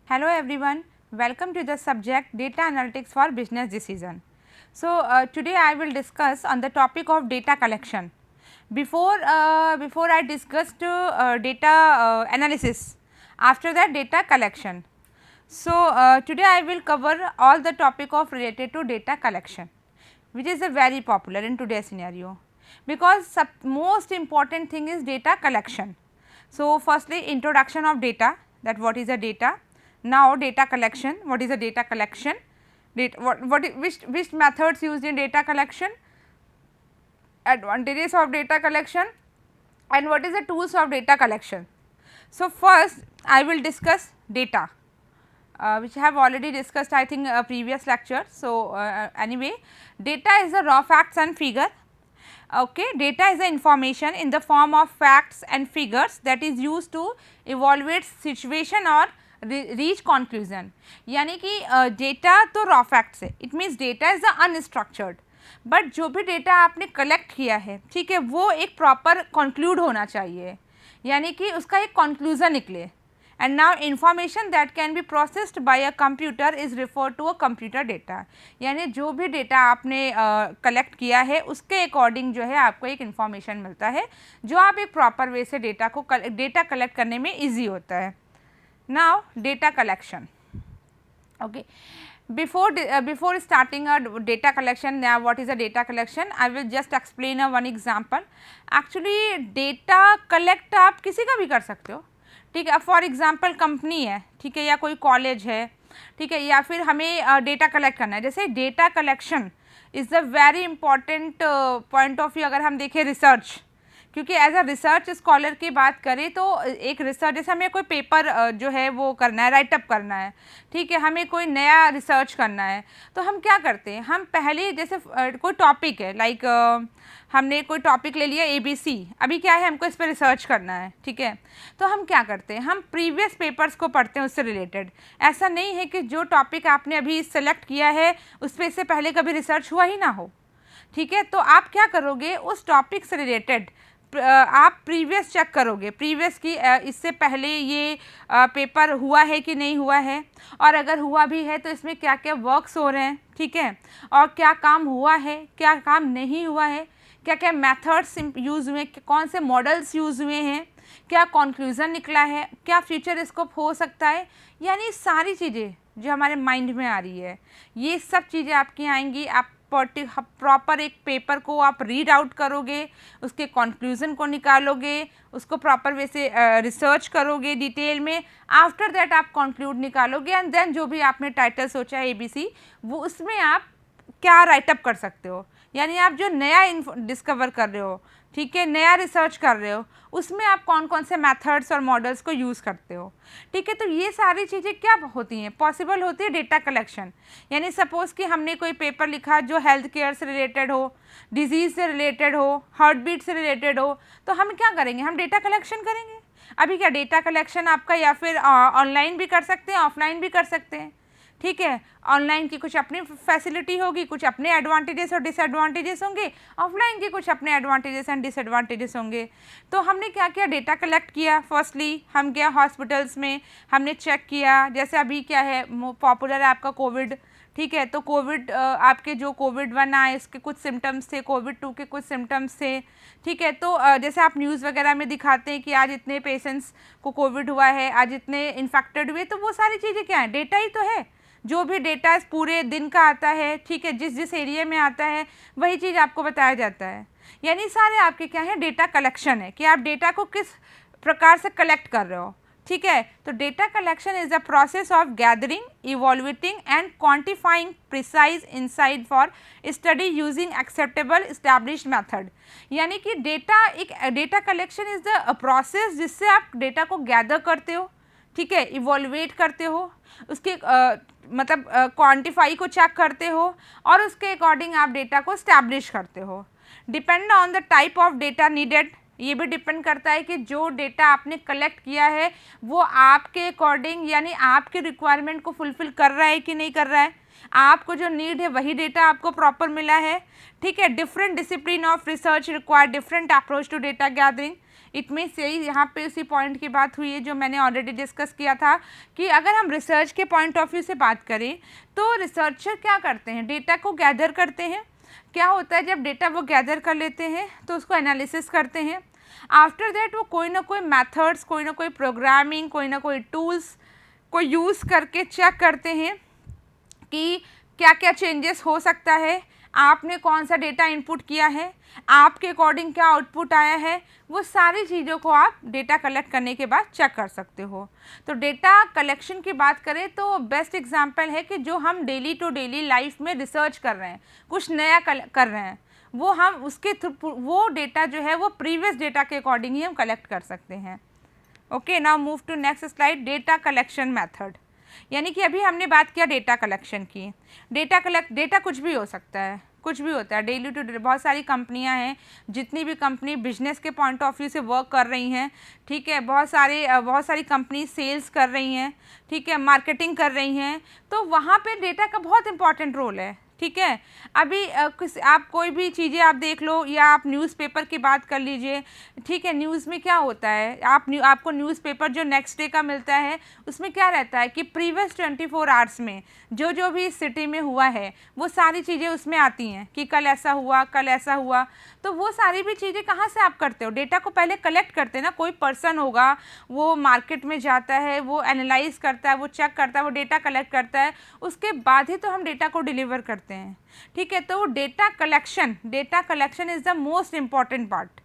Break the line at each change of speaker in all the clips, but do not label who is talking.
Hello everyone, welcome to the subject data analytics for business decision. So, today I will discuss on the topic of data collection. Before I discussed data analysis, after that data collection. So, today I will cover all the topic of related to data collection, which is a very popular in today's scenario, because most important thing is data collection. So, firstly introduction of data, that what is a data. Now, data collection, what is a data collection, which methods used in data collection, advantages of data collection, and what is the tools of data collection. So, first I will discuss data, which I have already discussed I think previous lecture. So, anyway, data is the raw facts and figure. Okay, data is the information in the form of facts and figures that is used to evaluate situation or reach conclusion. यानी कि data तो raw facts है, it means data is the unstructured, but जो भी data आपने collect किया है, ठीक है, वो एक प्रॉपर कंक्लूड होना चाहिए, यानी कि उसका एक कंक्लूजन निकले. And now information that can be processed by a computer is referred to a computer data. यानी जो भी डेटा आपने कलेक्ट किया है उसके अकॉर्डिंग जो है आपको एक इन्फॉर्मेशन मिलता है, जो आप एक प्रॉपर वे से डेटा कलेक्ट करने में ईजी होता है. Now data collection. Okay, before starting a data collection, now what is a data collection, I will just explain a one example. Actually data collect आप किसी का भी कर सकते हो, ठीक है. फॉर एग्जाम्पल कंपनी है, ठीक है, या कोई कॉलेज है, ठीक है, या फिर हमें डेटा कलेक्ट करना है. जैसे data collection is the very important point of view अगर हम देखें रिसर्च, क्योंकि एज अ रिसर्च स्कॉलर की बात करें तो एक रिसर्च, जैसे हमें कोई पेपर जो है वो करना है, राइटअप करना है, ठीक है, हमें कोई नया रिसर्च करना है, तो हम क्या करते हैं, हम पहले जैसे कोई टॉपिक है, लाइक हमने कोई टॉपिक ले लिया ABC, अभी क्या है हमको इस पर रिसर्च करना है, ठीक है, तो हम क्या करते हैं, हम प्रीवियस पेपर्स को पढ़ते हैं उससे रिलेटेड. ऐसा नहीं है कि जो टॉपिक आपने अभी सेलेक्ट किया है उस पर इससे पहले कभी रिसर्च हुआ ही ना हो, ठीक है. तो आप क्या करोगे, उस टॉपिक से रिलेटेड आप प्रीवियस चेक करोगे, प्रीवियस की इससे पहले ये पेपर हुआ है कि नहीं हुआ है, और अगर हुआ भी है तो इसमें क्या क्या वर्क्स हो रहे हैं, ठीक है, और क्या काम हुआ है, क्या काम नहीं हुआ है, क्या क्या मेथड्स यूज़ हुए, कौन से मॉडल्स यूज़ हुए हैं, क्या कंक्लूज़न निकला है, क्या फ्यूचर स्कोप हो सकता है. यानी सारी चीज़ें जो हमारे माइंड में आ रही है, ये सब चीज़ें आपकी आएंगी. आप प्रॉपर एक पेपर को आप रीड आउट करोगे, उसके कंक्लूजन को निकालोगे, उसको प्रॉपर वे से रिसर्च करोगे डिटेल में. आफ्टर दैट आप कंक्लूड निकालोगे, एंड देन जो भी आपने टाइटल सोचा है ABC, वो उसमें आप क्या राइटअप कर सकते हो. यानी आप जो नया डिस्कवर कर रहे हो, ठीक है, नया रिसर्च कर रहे हो, उसमें आप कौन कौन से मेथड्स और मॉडल्स को यूज़ करते हो, ठीक है. तो ये सारी चीज़ें क्या होती हैं, पॉसिबल होती है डेटा कलेक्शन. यानी सपोज़ कि हमने कोई पेपर लिखा जो हेल्थ केयर से रिलेटेड हो, डिजीज़ से रिलेटेड हो, हार्ट बीट से रिलेटेड हो, तो हम क्या करेंगे, हम डेटा कलेक्शन करेंगे. अभी क्या डेटा कलेक्शन आपका या फिर ऑनलाइन भी कर सकते हैं, ऑफलाइन भी कर सकते हैं, ठीक है. ऑनलाइन की कुछ अपनी फैसिलिटी होगी, कुछ अपने एडवांटेजेस और डिसएडवांटेजेस होंगे, ऑफलाइन की कुछ अपने एडवांटेजेस एंड डिसएडवांटेजेस होंगे. तो हमने क्या किया, डेटा कलेक्ट किया. फर्स्टली हम गया हॉस्पिटल्स में, हमने चेक किया. जैसे अभी क्या है पॉपुलर है आपका कोविड, ठीक है, तो कोविड आपके जो कोविड-1 आए इसके कुछ सिम्टम्स थे, कोविड-2 के कुछ सिम्टम्स थे, ठीक है. तो जैसे आप न्यूज़ वगैरह में दिखाते हैं कि आज इतने पेशेंट्स को कोविड हुआ है, आज इतने इन्फेक्टेड हुए, तो वो सारी चीज़ें क्या हैं, डेटा ही तो है. जो भी डेटा इस पूरे दिन का आता है, ठीक है, जिस जिस एरिया में आता है वही चीज़ आपको बताया जाता है. यानी सारे आपके क्या है, डेटा कलेक्शन है कि आप डेटा को किस प्रकार से कलेक्ट कर रहे हो, ठीक है. तो data collection is the process of gathering, evaluating and quantifying precise insight for study using acceptable established method. यानी कि data collection is the process जिससे आप डेटा को गैदर करते हो, ठीक है, इवॉल्यूएट करते हो, उसके मतलब क्वांटिफाई को चेक करते हो, और उसके अकॉर्डिंग आप डेटा को स्टैब्लिश करते हो. Depend on the type of data needed, ये भी डिपेंड करता है कि जो डेटा आपने कलेक्ट किया है वो आपके अकॉर्डिंग यानी आपके रिक्वायरमेंट को फुलफ़िल कर रहा है कि नहीं कर रहा है, आपको जो नीड है वही डेटा आपको प्रॉपर मिला है। ठीक है, different discipline of research require different approach to data gathering. It means यही यहाँ पे उसी पॉइंट की बात हुई है जो मैंने ऑलरेडी डिस्कस किया था कि अगर हम रिसर्च के पॉइंट ऑफ व्यू से बात करें तो रिसर्चर क्या करते हैं, डेटा को गैदर करते हैं। क्या होता है जब डेटा वो गैदर कर लेते हैं तो उसको एनालिसिस करते हैं। आफ्टर दैट वो कोई ना कोई मेथड्स, कोई ना कोई प्रोग्रामिंग, कोई ना कोई टूल्स को यूज़ करके चेक करते हैं कि क्या क्या चेंजेस हो सकता है, आपने कौन सा डेटा इनपुट किया है, आपके अकॉर्डिंग क्या आउटपुट आया है, वो सारी चीज़ों को आप डेटा कलेक्ट करने के बाद चेक कर सकते हो। तो डेटा कलेक्शन की बात करें तो बेस्ट एग्जांपल है कि जो हम डेली टू डेली लाइफ में रिसर्च कर रहे हैं, कुछ नया कर रहे हैं, वो हम उसके थ्रू वो डेटा जो है वो प्रीवियस डेटा के अकॉर्डिंग ही हम कलेक्ट कर सकते हैं। Okay, now move to next slide, data collection method. यानी कि अभी हमने बात किया डेटा कलेक्शन की। डेटा कुछ भी हो सकता है, कुछ भी होता है डेली टू डे। बहुत सारी कंपनियां हैं, जितनी भी कंपनी बिजनेस के पॉइंट ऑफ व्यू से वर्क कर रही हैं, ठीक है, बहुत सारी कंपनी सेल्स कर रही हैं, ठीक है, मार्केटिंग कर रही हैं, तो वहाँ पे डेटा का बहुत इंपॉर्टेंट रोल है। ठीक है, अभी आप कोई भी चीज़ें आप देख लो या आप न्यूज़पेपर की बात कर लीजिए। ठीक है, न्यूज़ में क्या होता है, आपको न्यूज़पेपर जो नेक्स्ट डे का मिलता है उसमें क्या रहता है कि प्रीवियस 24 आवर्स में जो भी इस सिटी में हुआ है वो सारी चीज़ें उसमें आती हैं कि कल ऐसा हुआ, कल ऐसा हुआ। तो वो सारी भी चीज़ें कहाँ से आप करते हो, डेटा को पहले कलेक्ट करते हैं ना। कोई पर्सन होगा, वो मार्केट में जाता है, वो एनालाइज करता है, वो चेक करता है, वो डेटा कलेक्ट करता है, उसके बाद ही तो हम डेटा को डिलीवर करते हैं। ठीक है, तो data collection is the most important part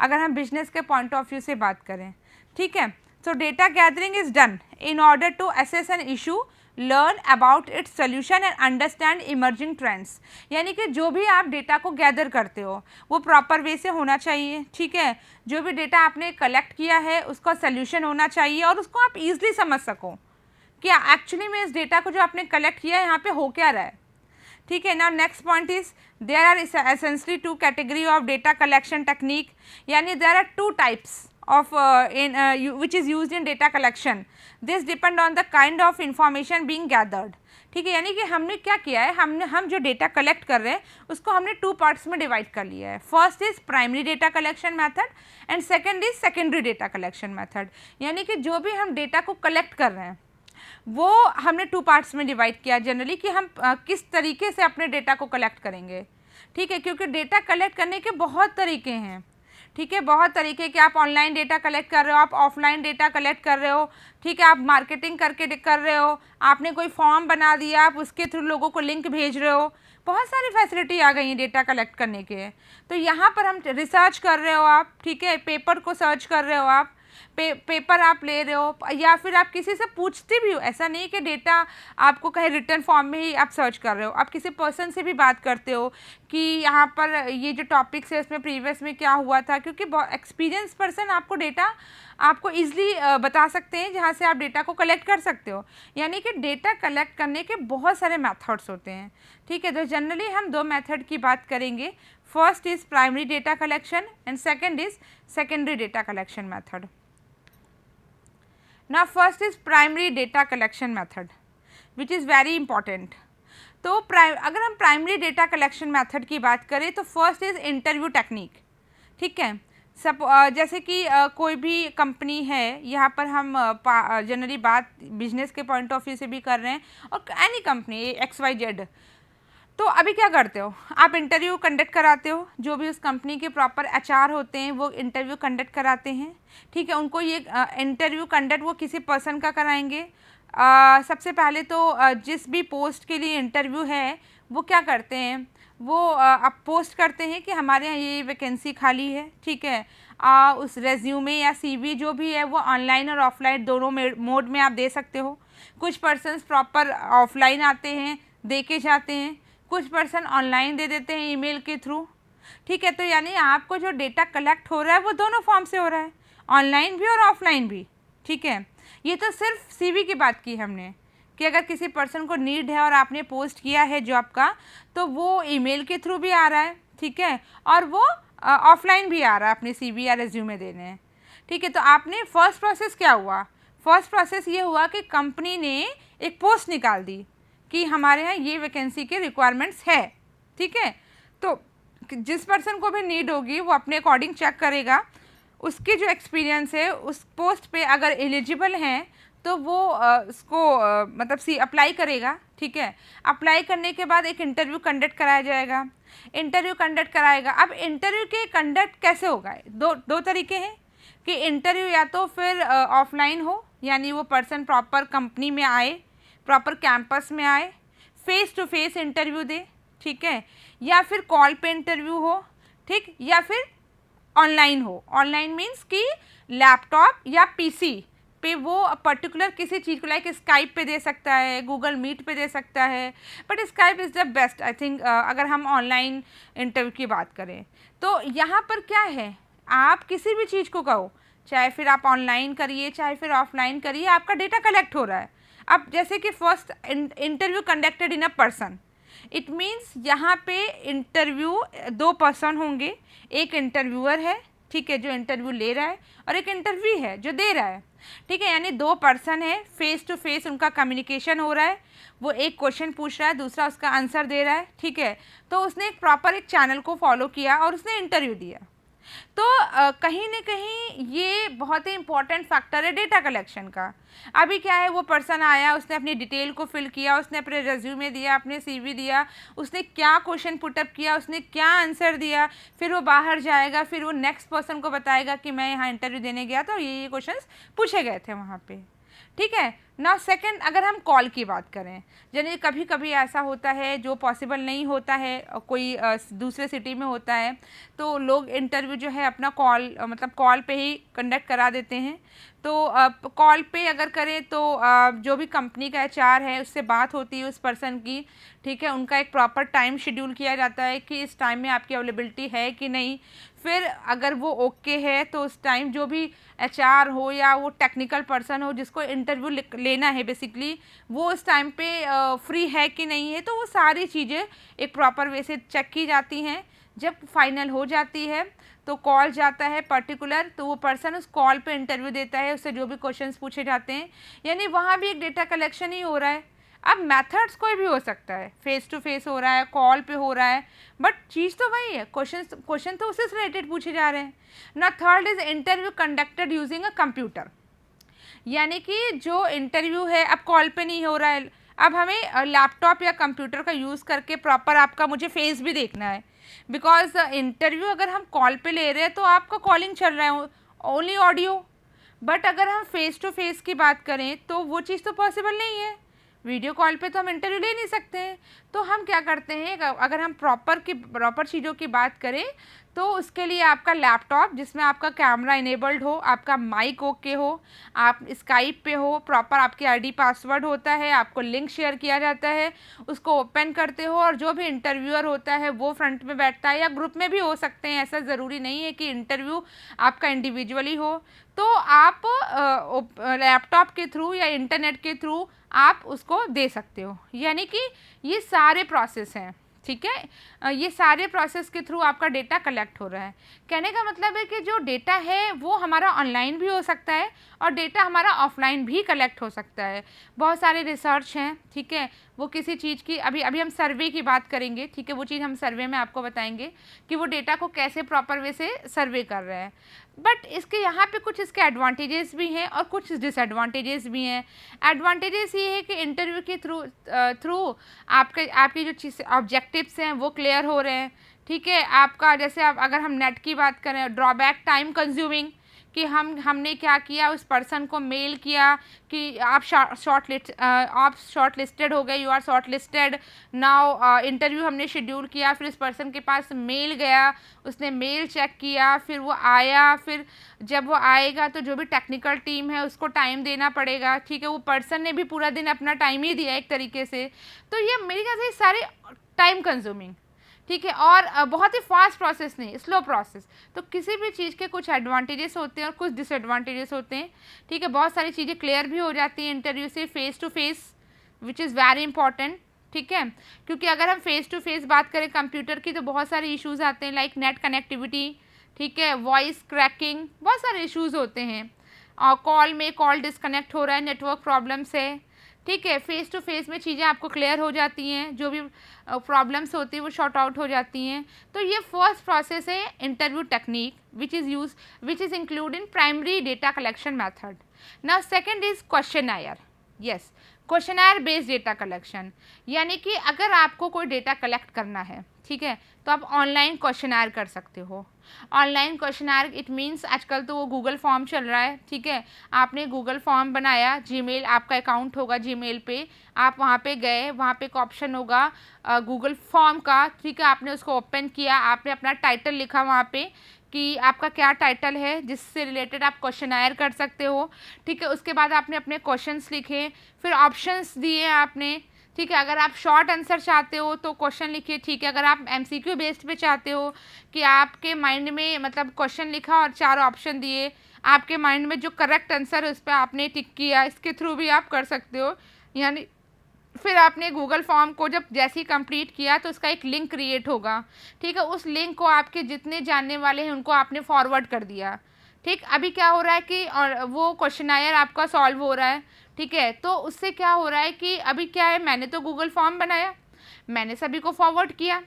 अगर हम बिजनेस के पॉइंट ऑफ व्यू से बात करें। ठीक है, so data gathering is done in order to assess an issue, learn about its solution and understand emerging trends. यानी कि जो भी आप डेटा को गैदर करते हो वो प्रॉपर वे से होना चाहिए। ठीक है, जो भी डेटा आपने कलेक्ट किया है उसका सोल्यूशन होना चाहिए और उसको आप ईजिली समझ सको कि एक्चुअली में इस डेटा को जो आपने कलेक्ट किया है यहाँ पे हो क्या रहा है। ठीक है, now next point is there are essentially 2 category of data collection technique. यानी there are 2 types of which is used in data collection. This depend on the kind of information being gathered. ठीक है, यानी कि हमने क्या किया है, हम जो डेटा कलेक्ट कर रहे हैं उसको हमने 2 पार्ट्स में डिवाइड कर लिया है। First is primary data collection method and second is secondary data collection method. यानी कि जो भी हम डेटा को कलेक्ट कर रहे हैं वो हमने 2 पार्ट्स में डिवाइड किया जनरली कि हम किस तरीके से अपने डेटा को कलेक्ट करेंगे। ठीक है, क्योंकि डेटा कलेक्ट करने के बहुत तरीके हैं। ठीक है, बहुत तरीके के, आप ऑनलाइन डेटा कलेक्ट कर रहे हो, आप ऑफलाइन डेटा कलेक्ट कर रहे हो। ठीक है, आप मार्केटिंग करके कर रहे हो, आपने कोई फॉर्म बना दिया, आप उसके थ्रू लोगों को लिंक भेज रहे हो। बहुत सारी फैसिलिटी आ गई हैं डेटा कलेक्ट करने के। तो यहाँ पर हम रिसर्च कर रहे हो आप, ठीक है, पेपर को सर्च कर रहे हो आप, पेपर आप ले रहे हो या फिर आप किसी से पूछते भी हो। ऐसा नहीं कि डेटा आपको कहीं रिटर्न फॉर्म में ही आप सर्च कर रहे हो, आप किसी पर्सन से भी बात करते हो कि यहाँ पर ये जो टॉपिक्स है इसमें प्रीवियस में क्या हुआ था, क्योंकि एक्सपीरियंस पर्सन आपको डेटा आपको ईजिली बता सकते हैं जहाँ से आप डेटा को कलेक्ट कर सकते हो। यानी कि डेटा कलेक्ट करने के बहुत सारे मेथड्स होते हैं। ठीक है, तो जनरली हम 2 मेथड की बात करेंगे। First is primary data collection and second is secondary data collection method. Now first is primary data collection method which is very important. तो अगर हम प्राइमरी डेटा कलेक्शन मेथड की बात करें तो फर्स्ट इज़ इंटरव्यू टेक्निक। ठीक है, जैसे कि कोई भी कंपनी है, यहाँ पर हम जनरली बात बिजनेस के पॉइंट ऑफ व्यू से भी कर रहे हैं और एनी कंपनी XYZ। तो अभी क्या करते हो, आप इंटरव्यू कंडक्ट कराते हो, जो भी उस कंपनी के प्रॉपर HR होते हैं वो इंटरव्यू कंडक्ट कराते हैं। ठीक है, उनको ये इंटरव्यू कंडक्ट वो किसी पर्सन का कराएंगे। सबसे पहले तो जिस भी पोस्ट के लिए इंटरव्यू है वो क्या करते हैं, वो आप पोस्ट करते हैं कि हमारे यहाँ ये वैकेंसी खाली है। ठीक है, उस रेज्यूमे या CV जो भी है वो ऑनलाइन और ऑफलाइन दोनों मोड में आप दे सकते हो। कुछ पर्सन्स प्रॉपर ऑफलाइन आते हैं, दे के जाते हैं, कुछ पर्सन ऑनलाइन दे देते हैं ईमेल के थ्रू। ठीक है, तो यानी आपको जो डेटा कलेक्ट हो रहा है वो दोनों फॉर्म से हो रहा है, ऑनलाइन भी और ऑफलाइन भी। ठीक है, ये तो सिर्फ CV की बात की हमने कि अगर किसी पर्सन को नीड है और आपने पोस्ट किया है जॉब का तो वो ईमेल के थ्रू भी आ रहा है। ठीक है, और वो ऑफलाइन भी आ रहा है अपने CV या रेज्यूमे देने, ठीक है। तो आपने फर्स्ट प्रोसेस क्या हुआ, फर्स्ट प्रोसेस ये हुआ कि कंपनी ने एक पोस्ट निकाल दी कि हमारे यहाँ ये वैकेंसी के रिक्वायरमेंट्स है, ठीक है। तो जिस पर्सन को भी नीड होगी वो अपने अकॉर्डिंग चेक करेगा, उसकी जो एक्सपीरियंस है उस पोस्ट पे अगर एलिजिबल हैं तो वो उसको मतलब अप्लाई करेगा, ठीक है। अप्लाई करने के बाद एक इंटरव्यू कंडक्ट कराया जाएगा, इंटरव्यू कंडक्ट कराएगा। अब इंटरव्यू के कंडक्ट कैसे होगा, दो तरीके हैं कि इंटरव्यू या तो फिर ऑफलाइन हो, यानी वो पर्सन प्रॉपर कंपनी में आए, प्रॉपर कैंपस में आए, फेस टू फेस इंटरव्यू दे, ठीक है, या फिर कॉल पे इंटरव्यू हो, ठीक, या फिर ऑनलाइन हो। ऑनलाइन मीन्स कि लैपटॉप या PC पे वो पर्टिकुलर किसी चीज़ को लाइक स्काइप पे दे सकता है, गूगल मीट पे दे सकता है, but Skype is the best I think अगर हम ऑनलाइन इंटरव्यू की बात करें। तो यहाँ पर क्या है, आप किसी भी चीज़ को कहो, चाहे फिर आप ऑनलाइन करिए चाहे फिर ऑफलाइन करिए, आपका डेटा कलेक्ट हो रहा है। अब जैसे कि first interview conducted in a person, it means यहाँ पे इंटरव्यू 2 पर्सन होंगे, एक इंटरव्यूअर है, ठीक है, जो इंटरव्यू ले रहा है, और एक इंटरव्यू है जो दे रहा है, ठीक है। यानी 2 पर्सन है, फेस टू फेस उनका कम्युनिकेशन हो रहा है, वो एक क्वेश्चन पूछ रहा है, दूसरा उसका आंसर दे रहा है, ठीक है। तो उसने एक प्रॉपर एक चैनल को फॉलो किया और उसने इंटरव्यू दिया। तो कहीं ना कहीं ये बहुत ही इंपॉर्टेंट फैक्टर है डेटा कलेक्शन का। अभी क्या है, वो पर्सन आया, उसने अपनी डिटेल को फिल किया, उसने अपने रेज्यूमे दिया, अपने CV दिया, उसने क्या क्वेश्चन पुटअप किया, उसने क्या आंसर दिया, फिर वो बाहर जाएगा, फिर वो नेक्स्ट पर्सन को बताएगा कि मैं यहाँ इंटरव्यू देने गया था और ये क्वेश्चंस पूछे गए थे वहाँ पे, ठीक है। नाउ सेकंड, अगर हम कॉल की बात करें, यानी कभी कभी ऐसा होता है जो पॉसिबल नहीं होता है, कोई दूसरे सिटी में होता है, तो लोग इंटरव्यू जो है अपना कॉल मतलब कॉल पे ही कंडक्ट करा देते हैं। तो कॉल पे अगर करें तो जो भी कंपनी का HR है उससे बात होती है उस पर्सन की, ठीक है। उनका एक प्रॉपर टाइम शेड्यूल किया जाता है कि इस टाइम में आपकी अवेलेबिलिटी है कि नहीं। फिर अगर वो ओके है तो उस टाइम जो भी HR हो या वो टेक्निकल पर्सन हो जिसको इंटरव्यू लेना है बेसिकली, वो उस टाइम पे फ्री है कि नहीं है, तो वो सारी चीज़ें एक प्रॉपर वे से चेक की जाती हैं। जब फाइनल हो जाती है तो कॉल जाता है पर्टिकुलर, तो वो पर्सन उस कॉल पे इंटरव्यू देता है, उससे जो भी क्वेश्चंस पूछे जाते हैं, यानी वहाँ भी एक डेटा कलेक्शन ही हो रहा है। अब मेथड्स कोई भी हो सकता है, फेस टू फेस हो रहा है, कॉल पे हो रहा है, बट चीज़ तो वही है, क्वेश्चन तो उससे रिलेटेड पूछे जा रहे हैं ना। Third is interview conducted using a computer, यानी कि जो इंटरव्यू है अब कॉल पे नहीं हो रहा है, अब हमें लैपटॉप या कंप्यूटर का यूज़ करके प्रॉपर आपका मुझे फेस भी देखना है, बिकॉज इंटरव्यू अगर हम कॉल पे ले रहे हैं तो आपका कॉलिंग चल रहा है ओनली ऑडियो, बट अगर हम फेस टू फेस की बात करें तो वो चीज़ तो पॉसिबल नहीं है, वीडियो कॉल पे तो हम इंटरव्यू ले नहीं सकते हैं। तो हम क्या करते हैं, अगर हम प्रॉपर चीज़ों की बात करें तो उसके लिए आपका लैपटॉप जिसमें आपका कैमरा इनेबल्ड हो, आपका माइक ओके हो, आप स्काइप पे हो, प्रॉपर आपकी ID पासवर्ड होता है, आपको लिंक शेयर किया जाता है, उसको ओपन करते हो और जो भी इंटरव्यूअर होता है वो फ्रंट में बैठता है, या ग्रुप में भी हो सकते हैं, ऐसा ज़रूरी नहीं है कि इंटरव्यू आपका इंडिविजुअली हो। तो आप लैपटॉप के थ्रू या इंटरनेट के थ्रू आप उसको दे सकते हो, यानी कि ये सारे प्रोसेस हैं, ठीक है। ये सारे प्रोसेस के थ्रू आपका डेटा कलेक्ट हो रहा है। कहने का मतलब है कि जो डेटा है वो हमारा ऑनलाइन भी हो सकता है और डेटा हमारा ऑफलाइन भी कलेक्ट हो सकता है। बहुत सारे रिसर्च हैं, ठीक है, वो किसी चीज़ की अभी हम सर्वे की बात करेंगे, ठीक है, वो चीज़ हम सर्वे में आपको बताएंगे कि वो डेटा को कैसे प्रॉपर वे से सर्वे कर रहे हैं। बट इसके यहाँ पे कुछ इसके एडवांटेजेस भी हैं और कुछ डिसएडवांटेजेस भी हैं। एडवांटेजेस ये है कि इंटरव्यू के थ्रू आपके जो चीज़ ऑब्जेक्टिव्स हैं वो क्लियर हो रहे हैं, ठीक है। आपका जैसे अगर हम नेट की बात करें, ड्रॉबैक टाइम कंज्यूमिंग, कि हमने क्या किया, उस पर्सन को मेल किया कि आप शॉर्ट लिस्टेड हो गए, you are shortlisted now, interview हमने शेड्यूल किया, फिर इस पर्सन के पास मेल गया, उसने मेल चेक किया, फिर वो आया, फिर जब वो आएगा तो जो भी टेक्निकल टीम है उसको टाइम देना पड़ेगा, ठीक है। वो पर्सन ने भी पूरा दिन अपना टाइम ही दिया एक तरीके से, तो ये मेरे ख्याल से सारे टाइम कंज्यूमिंग, ठीक है, और बहुत ही फास्ट प्रोसेस नहीं, स्लो प्रोसेस। तो किसी भी चीज़ के कुछ एडवांटेजेस होते हैं और कुछ डिसएडवांटेजेस होते हैं, ठीक है। बहुत सारी चीज़ें क्लियर भी हो जाती हैं इंटरव्यू से, face to face, which is very important, ठीक है, क्योंकि अगर हम फेस टू फेस बात करें कंप्यूटर की तो बहुत सारे इश्यूज आते हैं, लाइक नेट कनेक्टिविटी, ठीक है, वॉइस क्रैकिंग, बहुत सारे इश्यूज होते हैं, और कॉल में कॉल डिस्कनेक्ट हो रहा है, नेटवर्क प्रॉब्लम से, ठीक है। फेस टू फेस में चीज़ें आपको क्लियर हो जाती हैं, जो भी प्रॉब्लम्स होती है वो शॉर्ट आउट हो जाती हैं। तो ये फर्स्ट प्रोसेस है interview technique which is include in primary data collection method. Now second is questionnaire. Yes, questionnaire based data collection, यानी कि अगर आपको कोई डेटा कलेक्ट करना है, ठीक है, तो आप ऑनलाइन क्वेश्चनायर कर सकते हो। ऑनलाइन क्वेश्चनायर इट मीन्स आजकल तो वो गूगल फॉर्म चल रहा है, ठीक है, आपने गूगल फॉर्म बनाया, जीमेल आपका अकाउंट होगा, जीमेल पे आप वहाँ पे गए, वहाँ पे एक ऑप्शन होगा गूगल फॉर्म का, ठीक है, आपने उसको ओपन किया, आपने अपना टाइटल लिखा वहाँ पे कि आपका क्या टाइटल है जिससे रिलेटेड आप क्वेश्चनायर कर सकते हो, ठीक है। उसके बाद आपने अपने क्वेश्चंस लिखे, फिर ऑप्शंस दिए आपने, ठीक है। अगर आप शॉर्ट आंसर चाहते हो तो क्वेश्चन लिखिए, ठीक है। अगर आप एमसीक्यू बेस्ड पे चाहते हो कि आपके माइंड में मतलब क्वेश्चन लिखा और 4 ऑप्शन दिए, आपके माइंड में जो करेक्ट आंसर है उस पर आपने टिक किया, इसके थ्रू भी आप कर सकते हो। यानी फिर आपने गूगल फॉर्म को जब जैसे ही कंप्लीट किया तो उसका एक लिंक क्रिएट होगा, ठीक है, उस लिंक को आपके जितने जानने वाले हैं उनको आपने फॉरवर्ड कर दिया, ठीक। अभी क्या हो रहा है कि और वो क्वेश्चनायर आपका सॉल्व हो रहा है, ठीक है। तो उससे क्या हो रहा है कि अभी क्या है, मैंने तो गूगल फॉर्म बनाया, मैंने सभी को फॉरवर्ड किया,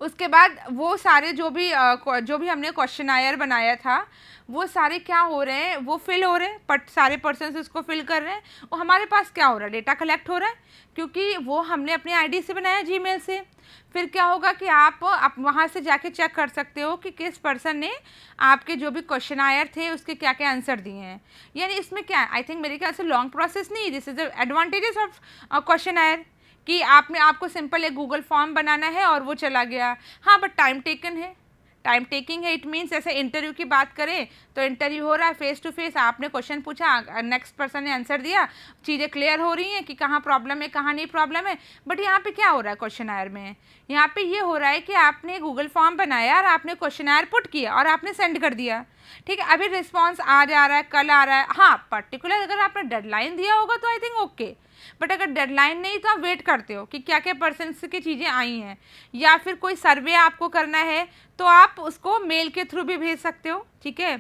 उसके बाद वो सारे जो भी हमने क्वेश्चनायर बनाया था वो सारे क्या हो रहे हैं, वो फिल हो रहे हैं, बट सारे पर्सन उसको फिल कर रहे हैं, और हमारे पास क्या हो रहा है, डेटा कलेक्ट हो रहा है, क्योंकि वो हमने अपनी आईडी से बनाया, जीमेल से। फिर क्या होगा कि आप वहाँ से जाके चेक कर सकते हो कि किस पर्सन ने आपके जो भी क्वेश्चनायर थे उसके क्या क्या आंसर दिए हैं। यानी इसमें क्या है, आई थिंक मेरे ख्याल से लॉन्ग प्रोसेस नहीं, this is the advantages of questionnaire कि आपको सिंपल एक गूगल फॉर्म बनाना है और वो चला गया। हाँ, बट टाइम टेकन है, टाइम टेकिंग है। इट मीन्स जैसे इंटरव्यू की बात करें तो इंटरव्यू हो रहा है फेस टू फेस, आपने क्वेश्चन पूछा, नेक्स्ट पर्सन ने आंसर दिया, चीज़ें क्लियर हो रही हैं कि कहाँ प्रॉब्लम है कहाँ नहीं प्रॉब्लम है। बट यहाँ पे क्या हो रहा है क्वेश्चनायर में, यहाँ पे ये हो रहा है कि आपने गूगल फॉर्म बनाया और आपने क्वेश्चनायर पुट किया और आपने सेंड कर दिया, ठीक है। अभी रिस्पॉन्स आज आ रहा है, कल आ रहा है, हाँ पर्टिकुलर अगर आपने डेडलाइन दिया होगा तो आई थिंक ओके, बट अगर डेडलाइन नहीं तो आप वेट करते हो कि क्या क्या पर्सन्स की चीज़ें आई हैं, या फिर कोई सर्वे आपको करना है तो आप उसको मेल के थ्रू भी भेज सकते हो, ठीक है।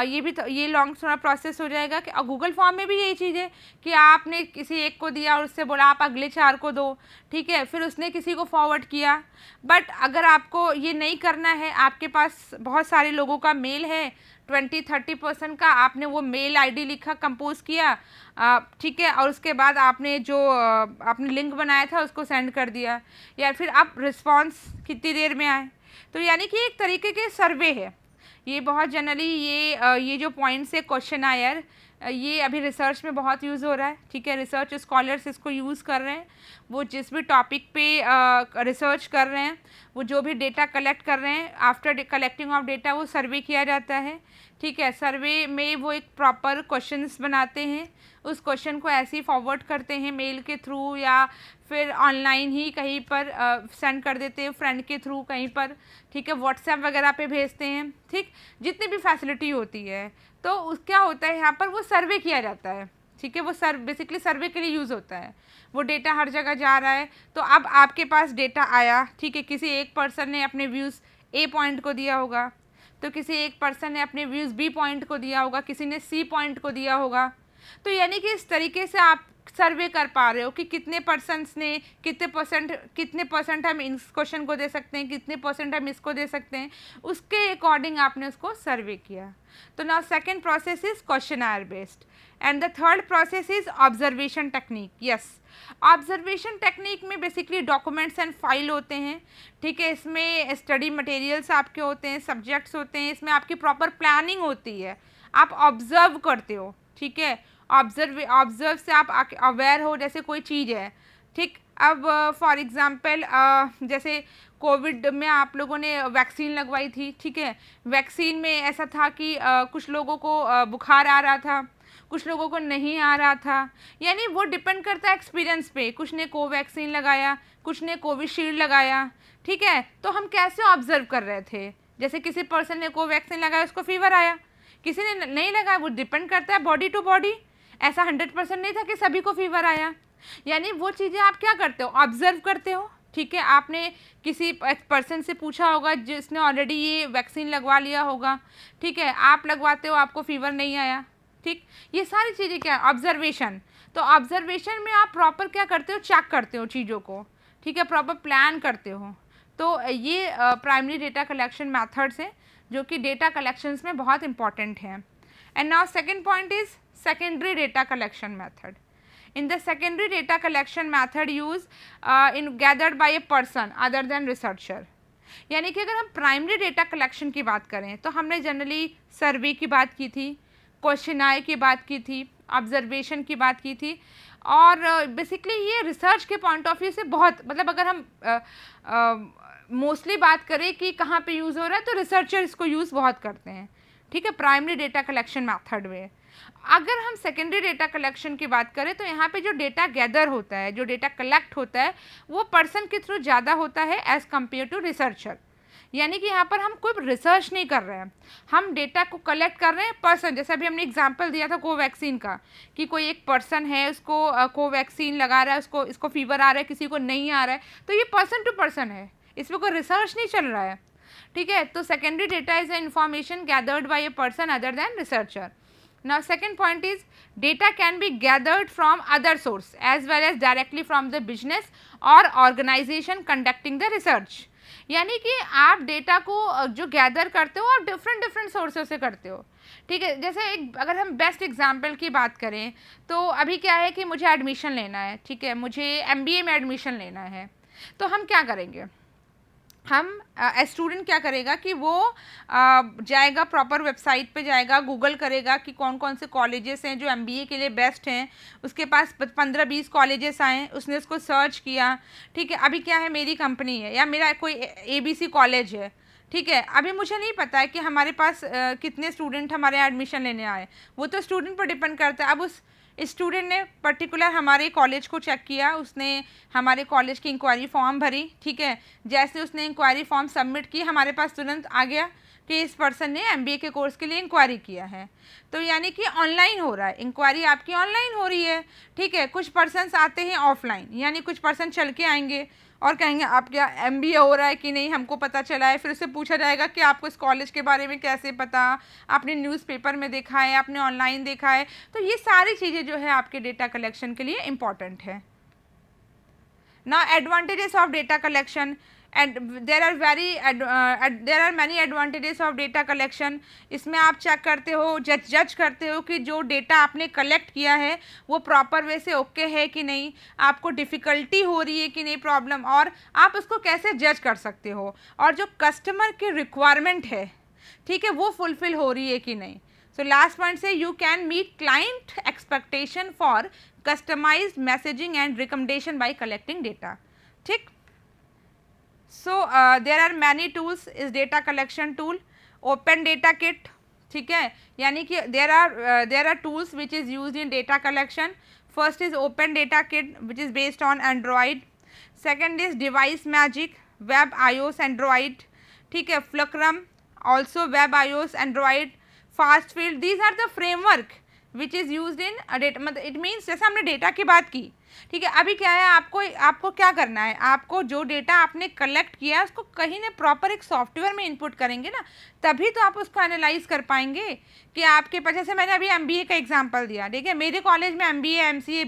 ये भी तो ये लॉन्ग थोड़ा प्रोसेस हो जाएगा कि गूगल फॉर्म में भी यही चीज़ है कि आपने किसी एक को दिया और उससे बोला आप अगले 4 को दो, ठीक है, फिर उसने किसी को फॉरवर्ड किया। बट अगर आपको ये नहीं करना है, आपके पास बहुत सारे लोगों का मेल है, 20-30% का आपने वो मेल आईडी लिखा, कंपोज किया, ठीक है, और उसके बाद आपने जो आपने लिंक बनाया था उसको सेंड कर दिया, या फिर आप रिस्पॉन्स कितनी देर में आए। तो यानी कि एक तरीके के सर्वे है ये। बहुत जनरली ये जो पॉइंट्स है क्वेश्चनायर, ये अभी रिसर्च में बहुत यूज़ हो रहा है, ठीक है। रिसर्च स्कॉलर्स इसको यूज़ कर रहे हैं, वो जिस भी टॉपिक पे रिसर्च कर रहे हैं, वो जो भी डेटा कलेक्ट कर रहे हैं, आफ्टर कलेक्टिंग ऑफ डेटा वो सर्वे किया जाता है, ठीक है। सर्वे में वो एक प्रॉपर क्वेश्चंस बनाते हैं, उस क्वेश्चन को ऐसे ही फॉरवर्ड करते हैं मेल के थ्रू, या फिर ऑनलाइन ही कहीं पर सेंड कर देते हैं फ्रेंड के थ्रू कहीं पर, ठीक है, व्हाट्सएप वगैरह पे भेजते हैं, ठीक, जितनी भी फैसिलिटी होती है। तो क्या होता है यहाँ पर वो सर्वे किया जाता है, ठीक है, वो बेसिकली सर्वे के लिए यूज़ होता है, वो डेटा हर जगह जा रहा है। तो अब आपके पास डेटा आया, ठीक है, किसी एक पर्सन ने अपने व्यूज़ ए पॉइंट को दिया होगा, तो किसी एक पर्सन ने अपने व्यूज़ बी पॉइंट को दिया होगा, किसी ने सी पॉइंट को दिया होगा। तो यानी कि इस तरीके से आप सर्वे कर पा रहे हो कि कितने पर्सन्स ने कितने परसेंट हम इस क्वेश्चन को दे सकते हैं, कितने परसेंट हम इसको दे सकते हैं, उसके अकॉर्डिंग आपने उसको सर्वे किया। तो now second process is questionnaire based, and the third process is observation technique. Yes, observation technique में बेसिकली डॉक्यूमेंट्स एंड फाइल होते हैं, ठीक है, इसमें स्टडी मटेरियल्स आपके होते हैं, सब्जेक्ट्स होते हैं, इसमें आपकी प्रॉपर प्लानिंग होती है, आप ऑब्जर्व करते हो, ठीक है। ऑब्जर्व से आप अवेयर हो, जैसे कोई चीज़ है, ठीक। अब फॉर एग्ज़ाम्पल जैसे कोविड में आप लोगों ने वैक्सीन लगवाई थी, ठीक है, वैक्सीन में ऐसा था कि कुछ लोगों को बुखार आ रहा था, कुछ लोगों को नहीं आ रहा था, यानी वो डिपेंड करता है एक्सपीरियंस पे, कुछ ने कोवैक्सीन लगाया, कुछ ने कोविशील्ड लगाया, ठीक है। तो हम कैसे ऑब्जर्व कर रहे थे, जैसे किसी पर्सन ने कोवैक्सीन लगाया उसको फीवर आया, किसी ने नहीं लगाया, वो डिपेंड करता है बॉडी टू बॉडी, ऐसा 100% नहीं था कि सभी को फीवर आया। यानी वो चीज़ें आप क्या करते हो, ऑब्जर्व करते हो, ठीक है। आपने किसी पर्सन से पूछा होगा जिसने ऑलरेडी ये वैक्सीन लगवा लिया होगा, ठीक है, आप लगवाते हो, आपको फीवर नहीं आया, ठीक। ये सारी चीज़ें क्या है, ऑब्जर्वेशन। तो ऑब्जर्वेशन में आप प्रॉपर क्या करते हो, चेक करते हो चीज़ों को, ठीक है, प्रॉपर प्लान करते हो। तो ये प्राइमरी डेटा कलेक्शन मेथड्स हैं जो कि डेटा कलेक्शंस में बहुत इंपॉर्टेंट हैं। And now second point is secondary data collection method. In the secondary data collection method used in gathered by a person other than researcher. यानी कि अगर हम प्राइमरी डेटा कलेक्शन की बात करें तो हमने जनरली सर्वे की बात की थी, क्वेश्चनायर की बात की थी, ऑब्जर्वेशन की बात की थी, और बेसिकली ये रिसर्च के पॉइंट ऑफ व्यू से बहुत, मतलब अगर हम मोस्टली बात करें कि कहाँ पे यूज़ हो रहा है तो रिसर्चर इसको यूज़ बहुत करते हैं, ठीक है, प्राइमरी डेटा कलेक्शन मेथड में। अगर हम सेकेंडरी डेटा कलेक्शन की बात करें तो यहाँ पे जो डेटा गैदर होता है, जो डेटा कलेक्ट होता है, वो पर्सन के थ्रू ज़्यादा होता है एज़ कम्पेयर टू रिसर्चर। यानी कि यहाँ पर हम कोई रिसर्च नहीं कर रहे हैं, हम डेटा को कलेक्ट कर रहे हैं पर्सन। जैसे अभी हमने एग्जांपल दिया था कोवैक्सीन का, कि कोई एक पर्सन है, उसको कोवैक्सीन लगा रहा है, इसको फीवर आ रहा है, किसी को नहीं आ रहा है, तो ये पर्सन टू पर्सन है, इसमें कोई रिसर्च नहीं चल रहा है, ठीक है। तो secondary data is a information gathered bye a person other than researcher. Now second point is data can be gathered from other source as well as directly from the business or organization conducting the research. यानी कि आप data को जो gather करते हो आप different sources से करते हो, ठीक है। जैसे एक अगर हम बेस्ट एग्जांपल की बात करें तो अभी क्या है कि मुझे एडमिशन लेना है, ठीक है, मुझे MBA में एडमिशन लेना है, तो हम क्या करेंगे, हम स्टूडेंट क्या करेगा कि वो जाएगा, प्रॉपर वेबसाइट पे जाएगा, गूगल करेगा कि कौन कौन से कॉलेजेस हैं जो MBA के लिए बेस्ट हैं, उसके पास 15-20 कॉलेजेस आए, उसने उसको सर्च किया, ठीक है। अभी क्या है, मेरी कंपनी है या मेरा कोई ABC कॉलेज है, ठीक है, अभी मुझे नहीं पता है कि हमारे पास कितने स्टूडेंट हमारे यहाँ एडमिशन लेने आए, वो तो स्टूडेंट पर डिपेंड करता है। अब उस स्टूडेंट ने पर्टिकुलर हमारे कॉलेज को चेक किया, उसने हमारे कॉलेज की इंक्वायरी फॉर्म भरी, ठीक है, जैसे उसने इंक्वायरी फॉर्म सबमिट की हमारे पास तुरंत आ गया कि इस पर्सन ने MBA के कोर्स के लिए इंक्वायरी किया है। तो यानी कि ऑनलाइन हो रहा है, इंक्वायरी आपकी ऑनलाइन हो रही है, ठीक है। कुछ पर्सन्स आते हैं ऑफलाइन, यानी कुछ पर्सन चल के आएंगे और कहेंगे आप क्या MBA हो रहा है कि नहीं, हमको पता चला है। फिर उससे पूछा जाएगा कि आपको इस कॉलेज के बारे में कैसे पता, आपने न्यूज़पेपर में देखा है, आपने ऑनलाइन देखा है। तो ये सारी चीज़ें जो है आपके डेटा कलेक्शन के लिए इम्पॉर्टेंट है। Now advantages of data collection, and there are many advantages of data collection. इसमें आप चेक करते हो, जज करते हो कि जो डेटा आपने कलेक्ट किया है वो प्रॉपर वे से ओके है कि नहीं, आपको डिफ़िकल्टी हो रही है कि नहीं प्रॉब्लम, और आप उसको कैसे जज कर सकते हो, और जो कस्टमर की रिक्वायरमेंट है, ठीक है, वो फुलफ़िल हो रही है कि नहीं। सो लास्ट पॉइंट से you can meet client expectation for customised messaging and recommendation by collecting data, ठीक। So there are many tools is data collection tool, open data kit, ठीक है, यानी कि there are tools which is used in data collection. First is open data kit which is based on Android. Second is device magic, web iOS Android, ठीक है, Fulcrum also web iOS Android, fastfield. These are the framework which is used in data, मतलब it means जैसे हमने data की बात की, ठीक है, अभी क्या है, आपको क्या करना है, आपको जो डेटा आपने कलेक्ट किया है उसको कहीं ना प्रॉपर एक सॉफ्टवेयर में इनपुट करेंगे ना, तभी तो आप उसको एनालाइज कर पाएंगे कि आपके पास, जैसे मैंने अभी MBA का एग्जांपल दिया, ठीक है, मेरे कॉलेज में MBA MCA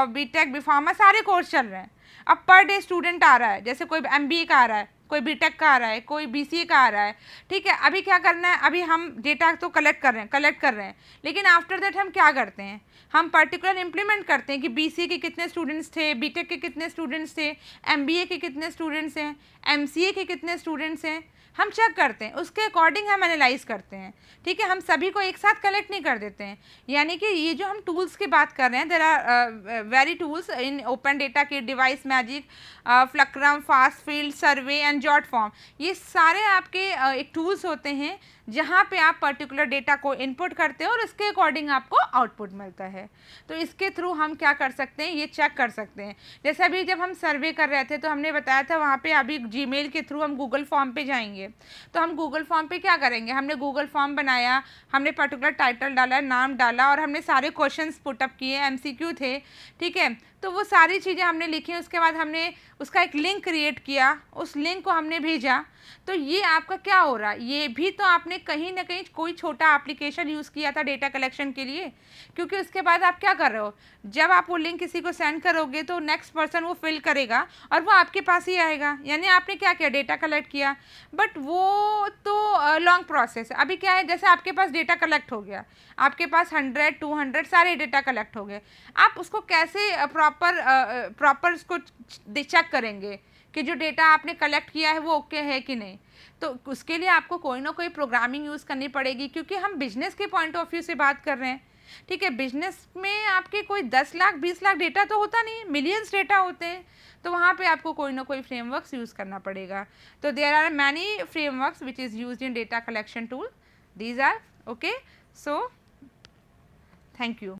बीटेक बीफार्मा सारे कोर्स चल रहे हैं। अब पर डे स्टूडेंट आ रहा है, जैसे कोई MBA का आ रहा है, कोई बीटेक का आ रहा है, कोई BCA का आ रहा है, ठीक है। अभी क्या करना है, अभी हम डेटा तो कलेक्ट कर रहे हैं, लेकिन आफ्टर दैट हम क्या करते हैं, हम पर्टिकुलर इम्प्लीमेंट करते हैं कि BCA के कितने स्टूडेंट्स थे, बीटेक के कितने स्टूडेंट्स थे, MBA के कितने स्टूडेंट्स हैं, MCA के कितने स्टूडेंट्स हैं, हम चेक करते हैं, उसके अकॉर्डिंग हम एनालाइज करते हैं, ठीक है। हम सभी को एक साथ कलेक्ट नहीं कर देते हैं। यानी कि ये जो हम टूल्स की बात कर रहे हैं, there are very tools in Open Data Kit, Device Magic, Fulcrum, FastField, survey and JotForm, ये सारे आपके एक टूल्स होते हैं जहाँ पे आप पर्टिकुलर डेटा को इनपुट करते हो और उसके अकॉर्डिंग आपको आउटपुट मिलता है। तो इसके थ्रू हम क्या कर सकते हैं, ये चेक कर सकते हैं। जैसे अभी जब हम सर्वे कर रहे थे तो हमने बताया था वहाँ पे अभी जीमेल के थ्रू हम गूगल फॉर्म पे जाएंगे, तो हम गूगल फॉर्म पे क्या करेंगे, हमने गूगल फॉर्म बनाया, हमने पर्टिकुलर टाइटल डाला, नाम डाला और हमने सारे क्वेश्चंस पुटअप किए, एमसीक्यू थे, ठीक है। तो वो सारी चीज़ें हमने लिखी, उसके बाद हमने उसका एक लिंक क्रिएट किया, उस लिंक को हमने भेजा। तो ये आपका क्या हो रहा है, ये भी तो आपने कहीं ना कहीं कोई छोटा एप्लीकेशन यूज़ किया था डेटा कलेक्शन के लिए, क्योंकि उसके बाद आप क्या कर रहे हो, जब आप वो लिंक किसी को सेंड करोगे तो नेक्स्ट पर्सन वो फिल करेगा और वो आपके पास ही आएगा, यानी आपने क्या किया, डेटा कलेक्ट किया। बट वो तो लॉन्ग प्रोसेस है। अभी क्या है, जैसे आपके पास डेटा कलेक्ट हो गया, आपके पास 100 200 सारे डेटा कलेक्ट हो गए, आप उसको कैसे प्रॉपर उसको चेक करेंगे कि जो डेटा आपने कलेक्ट किया है वो ओके है कि नहीं। तो उसके लिए आपको कोई ना कोई प्रोग्रामिंग यूज़ करनी पड़ेगी, क्योंकि हम बिजनेस के पॉइंट ऑफ व्यू से बात कर रहे हैं, ठीक है। बिजनेस में आपके कोई 10 लाख 20 लाख डेटा तो होता नहीं, मिलियंस डेटा होते हैं, तो वहाँ पे आपको कोई ना कोई फ्रेमवर्क्स यूज़ करना पड़ेगा। तो there are many frameworks which is used in data collection tool, these are okay. So thank you.